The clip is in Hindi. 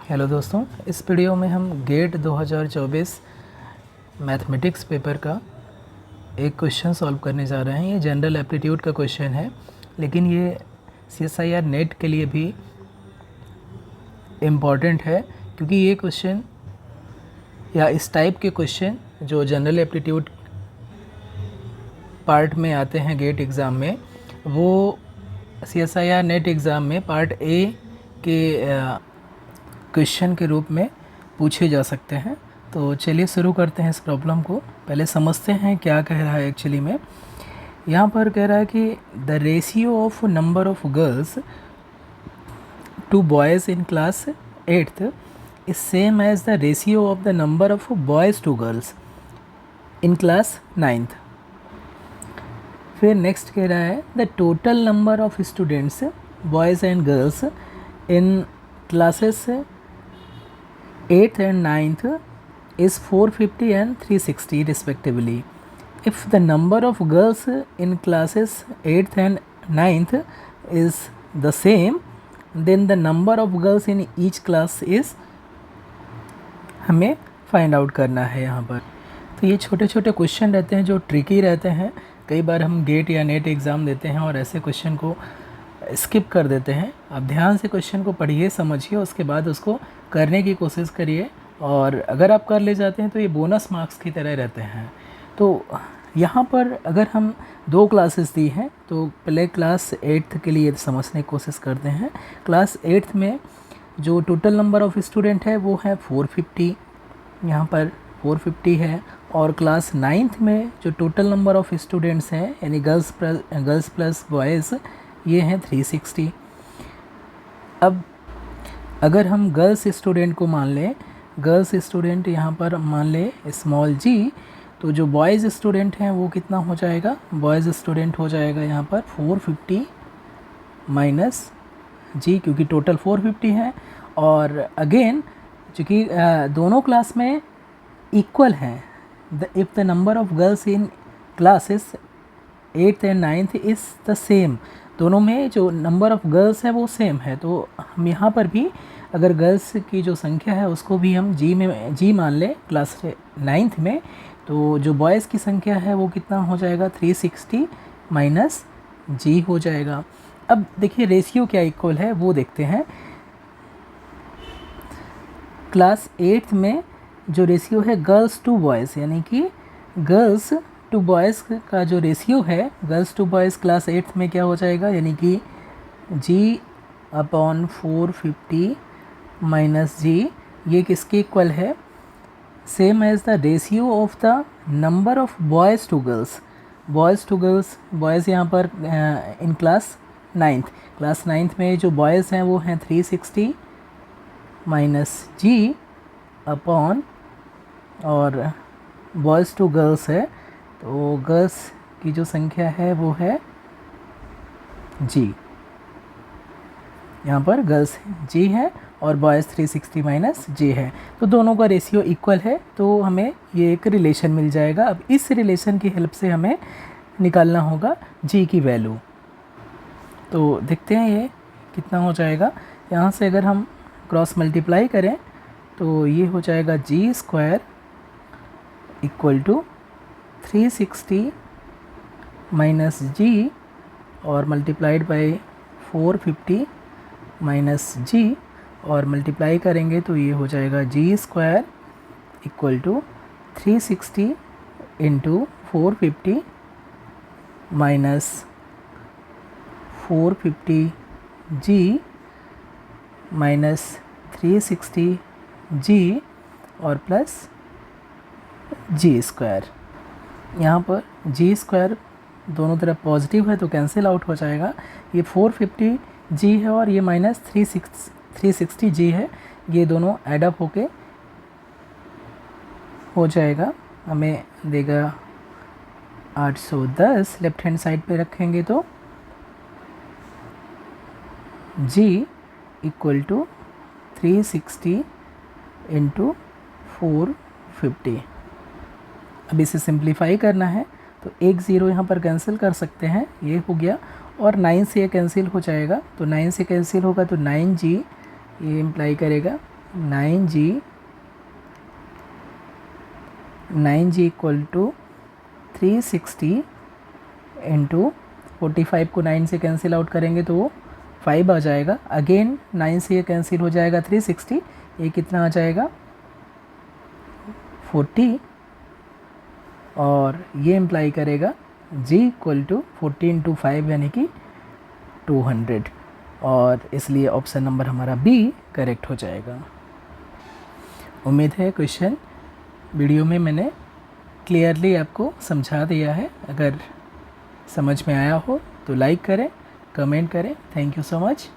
हेलो दोस्तों, इस वीडियो में हम गेट 2024 मैथमेटिक्स पेपर का एक क्वेश्चन सॉल्व करने जा रहे हैं। ये जनरल एप्टीट्यूड का क्वेश्चन है, लेकिन ये CSIR नेट के लिए भी इम्पॉर्टेंट है, क्योंकि ये क्वेश्चन या इस टाइप के क्वेश्चन जो जनरल एप्टीट्यूड पार्ट में आते हैं गेट एग्ज़ाम में, वो CSIR नेट एग्ज़ाम में पार्ट ए के क्वेश्चन के रूप में पूछे जा सकते हैं। तो चलिए शुरू करते हैं इस प्रॉब्लम को। पहले समझते हैं क्या कह रहा है एक्चुअली में। यहाँ पर कह रहा है कि the ratio of number of girls to boys in class 8th is same as the ratio of the number of boys to girls in class 9th। फिर नेक्स्ट कह रहा है the total number of students boys and girls in classes 8th and 9th is 450 and 360 respectively. If the number of girls in classes 8th and 9th is the same, then the number of girls in each class is हमें फाइंड आउट करना है यहाँ पर। तो ये छोटे छोटे क्वेश्चन रहते हैं जो ट्रिकी रहते हैं। कई बार हम गेट या नेट एग्ज़ाम देते हैं और ऐसे क्वेश्चन को स्किप कर देते हैं। आप ध्यान से क्वेश्चन को पढ़िए, समझिए, उसके बाद उसको करने की कोशिश करिए, और अगर आप कर ले जाते हैं तो ये बोनस मार्क्स की तरह रहते हैं। तो यहाँ पर अगर हम दो क्लासेस दी हैं, तो पहले क्लास 8th के लिए समझने की कोशिश करते हैं। क्लास 8th में जो टोटल नंबर ऑफ़ स्टूडेंट है वो है 450, यहाँ पर 450 है। और क्लास 9th में जो टोटल नंबर ऑफ़ स्टूडेंट्स हैं, यानी गर्ल्स प्लस बॉयज़, ये हैं 360। अब अगर हम गर्ल्स स्टूडेंट को मान लें, गर्ल्स स्टूडेंट यहाँ पर मान ले स्मॉल g, तो जो बॉयज़ स्टूडेंट हैं वो कितना हो जाएगा, बॉयज़ स्टूडेंट हो जाएगा यहाँ पर 450 माइनस g, क्योंकि टोटल 450 है। और अगेन चूँकि दोनों क्लास में इक्वल हैं, if the number of girls in classes 8th and 9th is the same, दोनों में जो नंबर ऑफ़ गर्ल्स है वो सेम है, तो हम यहाँ पर भी अगर गर्ल्स की जो संख्या है उसको भी हम जी मान लें क्लास 9th में, तो जो बॉयज़ की संख्या है वो कितना हो जाएगा, 360 माइनस जी हो जाएगा। अब देखिए रेशियो क्या इक्वल है वो देखते हैं। क्लास 8th में जो रेशियो है गर्ल्स टू बॉयज़, यानी कि गर्ल्स टू बॉयज़ का जो रेशियो है, girls to boys class 8th में क्या हो जाएगा, यानी कि g/450 माइनस जी, ये किसके इक्वल है, same as the ratio of the number of boys to girls. Boys यहाँ पर इन क्लास 9th में जो बॉयज़ हैं वो हैं 360 माइनस जी अपॉन, और बॉयज़ टू गर्ल्स है तो गर्ल्स की जो संख्या है वो है जी, यहाँ पर गर्ल्स जी है और बॉयज़ 360 माइनस जी है, तो दोनों का रेशियो इक्वल है, तो हमें ये एक रिलेशन मिल जाएगा। अब इस रिलेशन की हेल्प से हमें निकालना होगा जी की वैल्यू। तो देखते हैं ये कितना हो जाएगा। यहाँ से अगर हम क्रॉस मल्टीप्लाई करें तो ये हो जाएगा g² इक्वल टू 360 माइनस जी और मल्टीप्लाइड बाई 450 माइनस जी, और मल्टीप्लाई करेंगे तो ये हो जाएगा g² equal to 360 into 450 minus 450 g minus 360 g और प्लस g²। यहाँ पर g² दोनों तरफ पॉजिटिव है तो कैंसिल आउट हो जाएगा। ये 450 जी है और ये माइनस 360 जी है, ये दोनों एडअप होके हो जाएगा, हमें देगा 810। लेफ्ट हैंड साइड पे रखेंगे तो g इक्वल टू 360 इंटू 450। अब इसे सिंप्लीफाई करना है तो एक ज़ीरो यहाँ पर कैंसिल कर सकते हैं, ये हो गया, और 9 से ये कैंसिल हो जाएगा, तो 9 से कैंसिल होगा तो 9g ये इम्प्लाई करेगा 9g इक्वल टू 360 इंटू 45 को 9 से कैंसिल आउट करेंगे तो वो 5 आ जाएगा। अगेन 9 से ये कैंसिल हो जाएगा 360, ये कितना आ जाएगा 40, और ये इम्प्लाई करेगा g इक्वल टू 40 इंटू 5 यानी कि 200, और इसलिए ऑप्शन नंबर हमारा बी करेक्ट हो जाएगा। उम्मीद है क्वेश्चन वीडियो में मैंने क्लियरली आपको समझा दिया है। अगर समझ में आया हो तो लाइक करें, कमेंट करें। Thank you so much.